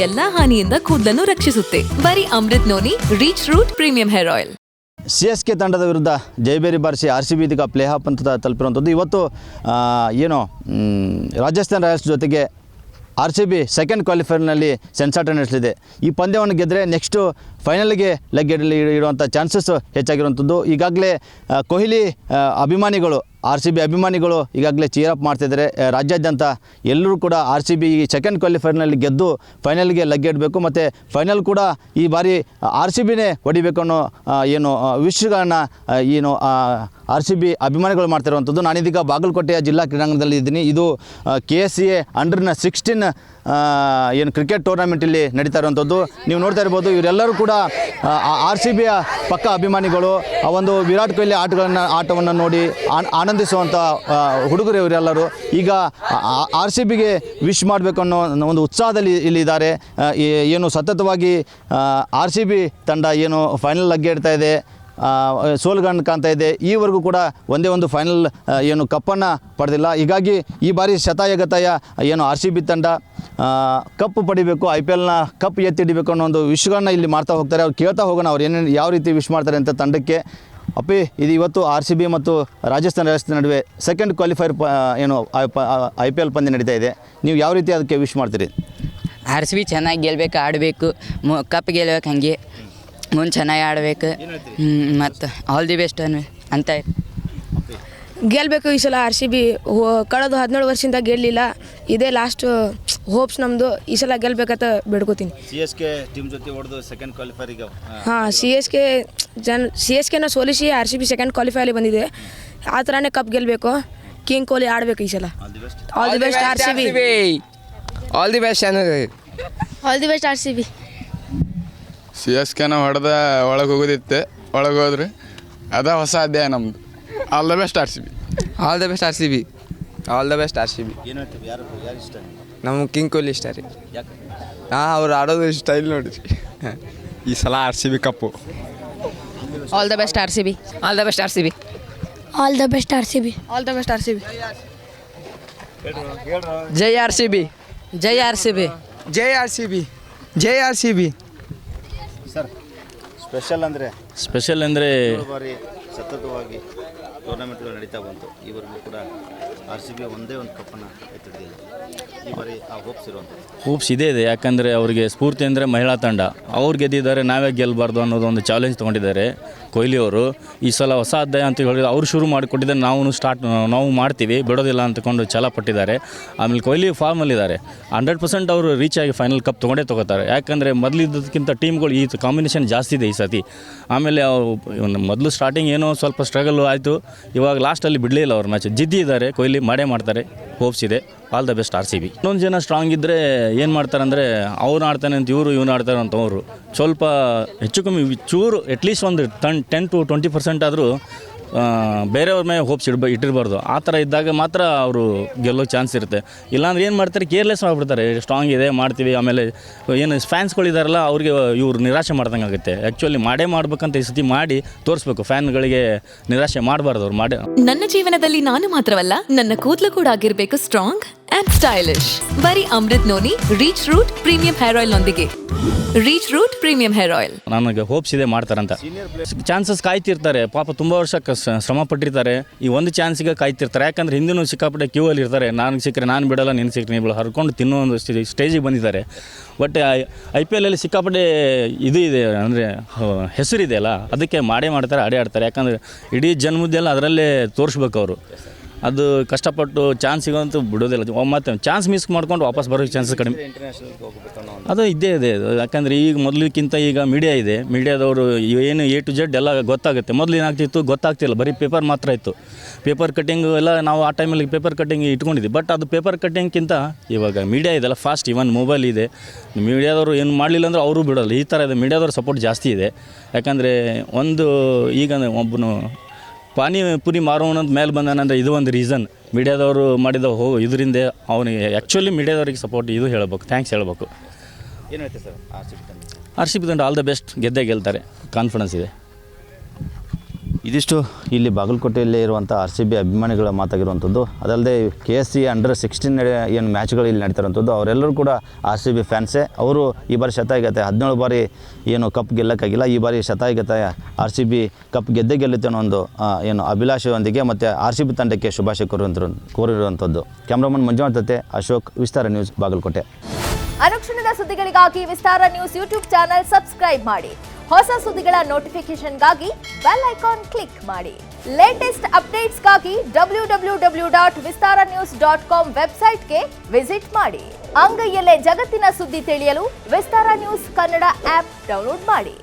ಎಲ್ಲಾ ಹಾನಿಯಿಂದ ಕೂದಲನ್ನು ರಕ್ಷಿಸುತ್ತೆ. ಬರೀ Amrit noni reach root premium hair oil. CSK ತಂಡದ ವಿರುದ್ಧ ಜಯಬೇರಿ ಬಾರಿಸಿ RCB ಇದೀಗ ಪ್ಲೇ ಆಫ್ ಅಂತ ತಲುಪಿರುವಂಥದ್ದು. ಇವತ್ತು ರಾಜಸ್ಥಾನ್ ರಾಯಲ್ಸ್ ಜೊತೆಗೆ RCB ಸೆಕೆಂಡ್ ಕ್ವಾಲಿಫೈರ್ನಲ್ಲಿ ಸೆಣಸಾಟ ನಡೆಸಲಿದೆ. ಈ ಪಂದ್ಯವನ್ನು ಗೆದ್ದರೆ ನೆಕ್ಸ್ಟು ಫೈನಲ್ಗೆ ಲಗ್ಗೆಡಲಿ ಇಡುವಂಥ ಚಾನ್ಸಸ್ ಹೆಚ್ಚಾಗಿರುವಂಥದ್ದು. ಈಗಾಗಲೇ ಕೊಹ್ಲಿ ಅಭಿಮಾನಿಗಳು RCB ಅಭಿಮಾನಿಗಳು ಈಗಾಗಲೇ ಚೀರಪ್ ಮಾಡ್ತಿದ್ದಾರೆ. ರಾಜ್ಯಾದ್ಯಂತ ಎಲ್ಲರೂ ಕೂಡ RCB ಸೆಕೆಂಡ್ ಕ್ವಾಲಿಫೈರ್ನಲ್ಲಿ ಗೆದ್ದು ಫೈನಲ್ಗೆ ಲಗ್ಗೆಡಬೇಕು ಮತ್ತು ಫೈನಲ್ ಕೂಡ ಈ ಬಾರಿ RCBನೇ ಹೊಡಿಬೇಕು ಅನ್ನೋ ವಿಶ್ವಗಳನ್ನ RCB ಅಭಿಮಾನಿಗಳು ಮಾಡ್ತಿರುವಂಥದ್ದು. ನಾನಿದೀಗ ಬಾಗಲಕೋಟೆಯ ಜಿಲ್ಲಾ ಕ್ರೀಡಾಂಗಣದಲ್ಲಿ ಇದ್ದೀನಿ. ಇದು KSCA ಅಂಡರ್-16 ಕ್ರಿಕೆಟ್ ಟೂರ್ನಮೆಂಟ್ ಇಲ್ಲಿ ನಡೀತಾ ಇರುವಂಥದ್ದು. ನೀವು ನೋಡ್ತಾ ಇರ್ಬೋದು, ಇವರೆಲ್ಲರೂ ಕೂಡ RCBಯ ಪಕ್ಕ ಅಭಿಮಾನಿಗಳು. ಆ ಒಂದು ವಿರಾಟ್ ಕೊಹ್ಲಿ ಆಟವನ್ನು ನೋಡಿ ಆನಂದಿಸುವಂಥ ಹುಡುಗರು ಇವರೆಲ್ಲರೂ. ಈಗ RCBಗೆ ವಿಶ್ ಮಾಡಬೇಕು ಅನ್ನೋ ಒಂದು ಉತ್ಸಾಹದಲ್ಲಿ ಇಲ್ಲಿದ್ದಾರೆ. ಸತತವಾಗಿ RCB ತಂಡ ಫೈನಲ್ ಲಗ್ಗೆ ಇಡ್ತಾ ಇದೆ, ಸೋಲುಗಳನ್ನು ಕಾಣ್ತಾ ಇದೆ. ಈವರೆಗೂ ಕೂಡ ಒಂದೇ ಒಂದು ಫೈನಲ್ ಕಪ್ಪನ್ನು ಪಡೆದಿಲ್ಲ. ಹೀಗಾಗಿ ಈ ಬಾರಿ ಶತಾಯಗತಾಯ RCB ತಂಡ ಕಪ್ ಪಡಿಬೇಕು, IPLನ ಕಪ್ ಎತ್ತಿಡಬೇಕು ಅನ್ನೋ ಒಂದು ವಿಶ್ಗಳನ್ನ ಇಲ್ಲಿ ಮಾಡ್ತಾ ಹೋಗ್ತಾರೆ. ಅವ್ರು ಕೇಳ್ತಾ ಹೋಗೋಣ ಅವ್ರು ಏನೇನು ಯಾವ ರೀತಿ ವಿಶ್ ಮಾಡ್ತಾರೆ ಅಂತ ತಂಡಕ್ಕೆ. ಇದು ಇವತ್ತು RCB ಮತ್ತು ರಾಜಸ್ಥಾನ್ ರಾಯಲ್ಸ್ ನಡುವೆ ಸೆಕೆಂಡ್ ಕ್ವಾಲಿಫೈರ್ IPL ಪಂದ್ಯ ನಡೀತಾ ಇದೆ. ನೀವು ಯಾವ ರೀತಿ ಅದಕ್ಕೆ ವಿಶ್ ಮಾಡ್ತೀರಿ? RCB ಚೆನ್ನಾಗಿ ಗೆಲ್ಲಬೇಕು, ಆಡಬೇಕು, ಕಪ್ ಗೆಲ್ಬೇಕು, ಹಾಗೆ ಮುಂದೆ ಚೆನ್ನಾಗಿ ಆಡಬೇಕು ಮತ್ತು ಆಲ್ ದಿ ಬೆಸ್ಟ್ ಅಂತ ಗೆಲ್ಲಬೇಕು. ಈ ಸಲ RCB ಕಳೆದ 17 ವರ್ಷದಿಂದ ಗೆಲ್ಲಿಲ್ಲ, ಇದೇ ಲಾಸ್ಟ್ ಹೋಪ್ಸ್ ನಮ್ಮದು. ಈ ಸಲ ಗೆಲ್ಲಬೇಕಂತ ಬೇಡ್ಕೋತೀನಿ. CSK ಟೀಮ್ ಜೊತೆ ಹೊಡೆದು ಸೆಕೆಂಡ್ ಕ್ವಾಲಿಫೈರಿಗೆ CSKನ ಸೋಲಿಸಿ RCB ಸೆಕೆಂಡ್ ಕ್ವಾಲಿಫೈಯಲ್ಲಿ ಬಂದಿದೆ. ಆ ಥರನೇ ಕಪ್ ಗೆಲ್ಲಬೇಕು, ಕಿಂಗ್ ಕೊಹ್ಲಿ ಆಡಬೇಕು ಈ ಸಲ. All the best RCB. All the best all the best RCB. CSKನ ಹೊಡೆದ ಒಳಗೆ ಹೋಗೋದಿತ್ತೆ, ಒಳಗೆ ಹೋದ್ರೆ ಅದ ಹೊಸ ಅಧ್ಯಾಯ ನಮ್ಮದು. All the best RCB. All the best RCB. All the best RCB. ಯಾರು ಇಷ್ಟ? ನಮ್ಗೆ ಕಿಂಗ್ ಕೊಹ್ಲಿ ಇಷ್ಟ ರೀ. ಅವ್ರು ಆಡೋದು ಸ್ಟೈಲ್ ನೋಡಿರಿ. ಈ ಸಲ RCB cup. All the best RCB. All the best RCB. All the best RCB. All the best RCB. Jai RCB. Jai RCB. Jai RCB. Jai RCB. Sir, special ಅಂದರೆ ಬಾರಿ ಸತತವಾಗಿ ಟೂರ್ನಮೆಂಟ್ಗಳು ನಡೀತಾ ಬಂತು. ಈವರೆಗೂ ಕೂಡ RCB ಒಂದೇ ಒಂದು ಕಪ್ಪನ್ನು ಎತ್ತಿಡಿಲ್ಲ. ಈ ಬಾರಿ ಆ ಹೋಪ್ಸ್ ಇದೆ. ಯಾಕಂದರೆ ಅವರಿಗೆ ಸ್ಫೂರ್ತಿ ಅಂದರೆ ಮಹಿಳಾ ತಂಡ. ಅವ್ರು ಗೆದ್ದಿದ್ದಾರೆ, ನಾವೇ ಗೆಲ್ಲಬಾರ್ದು ಅನ್ನೋದು ಒಂದು ಚಾಲೆಂಜ್ ತೊಗೊಂಡಿದ್ದಾರೆ ಕೊಹ್ಲಿ ಅವರು. ಈ ಸಲ ಹೊಸ ಅಧ್ಯಾಯ ಅಂತ ಹೇಳಿದ್ರೆ ಅವ್ರು ಶುರು ಮಾಡಿಕೊಟ್ಟಿದ್ದಾರೆ, ನಾವು ಮಾಡ್ತೀವಿ, ಬಿಡೋದಿಲ್ಲ ಅಂತಕೊಂಡು ಛಲ ಪಟ್ಟಿದ್ದಾರೆ. ಆಮೇಲೆ ಕೊಹ್ಲಿ ಫಾರ್ಮಲ್ಲಿದ್ದಾರೆ. 100% ಅವರು ರೀಚ್ ಆಗಿ ಫೈನಲ್ ಕಪ್ ತೊಗೋತಾರೆ. ಯಾಕಂದರೆ ಮೊದಲಿದ್ದಕ್ಕಿಂತ ಟೀಮ್ಗಳು ಈ ಕಾಂಬಿನೇಷನ್ ಜಾಸ್ತಿ ಇದೆ ಈ ಸತಿ. ಆಮೇಲೆ ಮೊದಲು ಸ್ಟಾರ್ಟಿಂಗ್ ಏನೋ ಸ್ವಲ್ಪ ಸ್ಟ್ರಗಲ್ ಆಯಿತು, ಇವಾಗ ಲಾಸ್ಟಲ್ಲಿ ಬಿಡಲೇ ಇಲ್ಲ. ಅವ್ರ ಮ್ಯಾಚ್ ಜಿದ್ದಿದ್ದಾರೆ, ಕೊಹ್ಲಿ ಮಾಡೇ ಮಾಡ್ತಾರೆ, ಹೋಪ್ಸ್ ಇದೆ. All the best RCB. ಇನ್ನೊಂದು ಜನ ಸ್ಟ್ರಾಂಗ್ ಇದ್ದರೆ ಏನು ಮಾಡ್ತಾರೆ ಅಂದರೆ ಅವ್ರು ಆಡ್ತಾನೆ ಅಂತ ಇವನು ಆಡ್ತಾರೆ ಅಂತ ಅವರು ಸ್ವಲ್ಪ ಹೆಚ್ಚು ಕಮ್ಮಿ ಚೂರು ಅಟ್ಲೀಸ್ಟ್ ಒಂದು 10 to 20% ಆದರೂ ಬೇರೆಯವ್ರ ಮೇಲೆ ಹೋಪ್ಸ್ ಇಟ್ಟಿರಬಾರ್ದು. ಆ ಥರ ಇದ್ದಾಗ ಮಾತ್ರ ಅವರು ಗೆಲ್ಲೋ ಚಾನ್ಸ್ ಇರುತ್ತೆ. ಇಲ್ಲಾಂದ್ರೆ ಏನು ಮಾಡ್ತಾರೆ, ಕೇರ್ಲೆಸ್ ಮಾಡಿಬಿಡ್ತಾರೆ. ಸ್ಟ್ರಾಂಗ್ ಇದೆ, ಮಾಡ್ತೀವಿ, ಆಮೇಲೆ ಏನು ಫ್ಯಾನ್ಸ್ಗಳಿದಾರಲ್ಲ ಅವ್ರಿಗೆ ಇವ್ರು ನಿರಾಶೆ ಮಾಡ್ದಂಗೆ ಆಗುತ್ತೆ. ಆ್ಯಕ್ಚುಲಿ ಮಾಡಬೇಕಂತ ಈ ಸತಿ ಮಾಡಿ ತೋರಿಸ್ಬೇಕು. ಫ್ಯಾನ್ಗಳಿಗೆ ನಿರಾಶೆ ಮಾಡಬಾರ್ದು ಅವ್ರು ಮಾಡಿ. ನನ್ನ ಜೀವನದಲ್ಲಿ ನಾನು ಮಾತ್ರವಲ್ಲ, ನನ್ನ ಕೂದಲು ಕೂಡ ಆಗಿರಬೇಕು ಸ್ಟ್ರಾಂಗ್ ಅಂಡ್ ಸ್ಟೈಲಿಶ್. ಬರೀ Amrit noni reach root premium hair oil ನೊಂದಿಗೆ. Reach root premium hair oil. ನನಗೆ ಹೋಪ್ಸ್ ಇದೆ, ಮಾಡ್ತಾರಂತ. ಚಾನ್ಸಸ್ ಕಾಯ್ತಿರ್ತಾರೆ ಪಾಪ, ತುಂಬ ವರ್ಷ ಶ್ರಮ ಪಟ್ಟಿರ್ತಾರೆ. ಈ ಒಂದು ಚಾನ್ಸಿಗೆ ಕಾಯ್ತಿರ್ತಾರೆ. ಯಾಕಂದರೆ ಹಿಂದಿನೂ ಸಿಕ್ಕಾಪಟ್ಟೆ ಕ್ಯೂ ಅಲ್ಲಿ ಇರ್ತಾರೆ. ನಾನು ಸಿಕ್ಕರೆ ನಾನು ಬಿಡಲ್ಲ, ನೀನು ಸಿಕ್ಕರೆ ನೀವು ಹರ್ಕೊಂಡು ತಿನ್ನೋ ಒಂದು ಸ್ಟೇಜಿಗೆ ಬಂದಿದ್ದಾರೆ. ಬಟ್ IPL ಅಲ್ಲಿ ಸಿಕ್ಕಾಪಟ್ಟೆ ಇದು ಇದೆ, ಅಂದರೆ ಹೆಸರಿದೆ ಅಲ್ಲ, ಅದಕ್ಕೆ ಮಾಡ್ತಾರೆ, ಆಡ್ತಾರೆ. ಯಾಕಂದರೆ ಇಡೀ ಜನ್ಮದ್ದೆಲ್ಲ ಅದರಲ್ಲೇ ತೋರಿಸ್ಬೇಕು ಅವರು. ಅದು ಕಷ್ಟಪಟ್ಟು ಚಾನ್ಸ್ ಸಿಗೋಂತೂ ಬಿಡೋದಿಲ್ಲ. ಮತ್ತು ಚಾನ್ಸ್ ಮಿಸ್ ಮಾಡ್ಕೊಂಡು ವಾಪಸ್ ಬರೋಕ್ಕೆ ಚಾನ್ಸಸ್ ಕಡಿಮೆ. ಅದು ಇದ್ದೇ ಇದೆ. ಯಾಕಂದರೆ ಈಗ ಮೊದಲಿಗಿಂತ ಈಗ ಮೀಡಿಯಾ ಇದೆ. ಮೀಡಿಯಾದವರು ಏನು A to Z ಎಲ್ಲ ಗೊತ್ತಾಗುತ್ತೆ. ಮೊದಲು ಏನಾಗ್ತಿತ್ತು ಗೊತ್ತಾಗ್ತಿಲ್ಲ, ಬರೀ ಪೇಪರ್ ಮಾತ್ರ ಇತ್ತು. ಪೇಪರ್ ಕಟ್ಟಿಂಗು ಎಲ್ಲ ನಾವು ಆ ಟೈಮಲ್ಲಿ ಪೇಪರ್ ಕಟ್ಟಿಂಗ್ ಇಟ್ಕೊಂಡಿದ್ವಿ. ಬಟ್ ಅದು ಪೇಪರ್ ಕಟ್ಟಿಂಗ್ಗಿಂತ ಇವಾಗ ಮೀಡಿಯಾ ಇದೆಲ್ಲ ಫಾಸ್ಟ್. ಇವನ್ ಮೊಬೈಲ್ ಇದೆ. ಮೀಡಿಯಾದವರು ಏನು ಮಾಡಲಿಲ್ಲ ಅಂದರೆ ಅವರು ಬಿಡೋಲ್ಲ. ಈ ಥರ ಇದೆ. ಮೀಡಿಯಾದವ್ರ ಸಪೋರ್ಟ್ ಜಾಸ್ತಿ ಇದೆ. ಯಾಕಂದರೆ ಈಗ ಒಬ್ಬನು ಪಾನಿಪುರಿ ಮಾರೋನಂತ ಮೇಲೆ ಬಂದಾನಂದರೆ ಇದು ಒಂದು ರೀಸನ್. ಮೀಡಿಯಾದವರು ಮಾಡಿದ ಇದರಿಂದ ಅವನಿಗೆ ಆ್ಯಕ್ಚುಲಿ ಮೀಡಿಯಾದವ್ರಿಗೆ ಸಪೋರ್ಟ್ ಇದು ಹೇಳಬೇಕು, ಥ್ಯಾಂಕ್ಸ್ ಹೇಳಬೇಕು. ಏನು ಹೇಳ್ತೀವಿ ಸರ್? RCB ತಂಡ ಆಲ್ ದ ಬೆಸ್ಟ್, ಗೆದ್ದೇ ಗೆಲ್ತಾರೆ, ಕಾನ್ಫಿಡೆನ್ಸ್ ಇದೆ. ಇದಿಷ್ಟು ಇಲ್ಲಿ ಬಾಗಲಕೋಟೆಯಲ್ಲಿ ಇರುವಂಥ RCB ಅಭಿಮಾನಿಗಳ ಮಾತಾಗಿರುವಂಥದ್ದು. ಅದಲ್ಲದೆ KSC ಅಂಡರ್-16 ಏನು ಮ್ಯಾಚ್ಗಳು ಇಲ್ಲಿ ನಡೀತಿರುವಂಥದ್ದು ಅವರೆಲ್ಲರೂ ಕೂಡ RCB ಫ್ಯಾನ್ಸೇ. ಅವರು ಈ ಬಾರಿ ಶತಾಯಗತೆ 17 ಬಾರಿ ಏನು ಕಪ್ ಗೆಲ್ಲಕ್ಕಾಗಿಲ್ಲ, ಈ ಬಾರಿ ಶತಾಯಗತೆ RCB ಕಪ್ ಗೆಲ್ಲುತ್ತೆ ಅನ್ನೋ ಒಂದು ಏನು ಅಭಿಲಾಷೆಯೊಂದಿಗೆ ಮತ್ತು RCB ತಂಡಕ್ಕೆ ಶುಭಾಶಯ ಕೋರಿರುವಂಥದ್ದು. ಕ್ಯಾಮ್ರಾಮನ್ ಮಂಜುನಾಥ್ ಜೊತೆ ಅಶೋಕ್, ವಿಸ್ತಾರ ನ್ಯೂಸ್, ಬಾಗಲಕೋಟೆ. ಅನುಕ್ಷಣದ ಸುದ್ದಿಗಳಿಗಾಗಿ ವಿಸ್ತಾರ ನ್ಯೂಸ್ ಯೂಟ್ಯೂಬ್ ಚಾನೆಲ್ ಸಬ್ಸ್ಕ್ರೈಬ್ ಮಾಡಿ. ಹೊಸ ಸುದ್ದಿಗಳ ನೋಟಿಫಿಕೇಶನ್ಗಾಗಿ ಬೆಲ್ ಐಕಾನ್ ಕ್ಲಿಕ್ ಮಾಡಿ. ಲೇಟೆಸ್ಟ್ ಅಪ್ಡೇಟ್ಸ್ಗಾಗಿ www.vistaranews.com ವೆಬ್ಸೈಟ್ಗೆ ವಿಸಿಟ್ ಮಾಡಿ. ಅಂಗೈಯಲ್ಲೇ ಜಗತ್ತಿನ ಸುದ್ದಿ ತಿಳಿಯಲು ವಿಸ್ತಾರ ನ್ಯೂಸ್ ಕನ್ನಡ ಆಪ್ ಡೌನ್ಲೋಡ್ ಮಾಡಿ.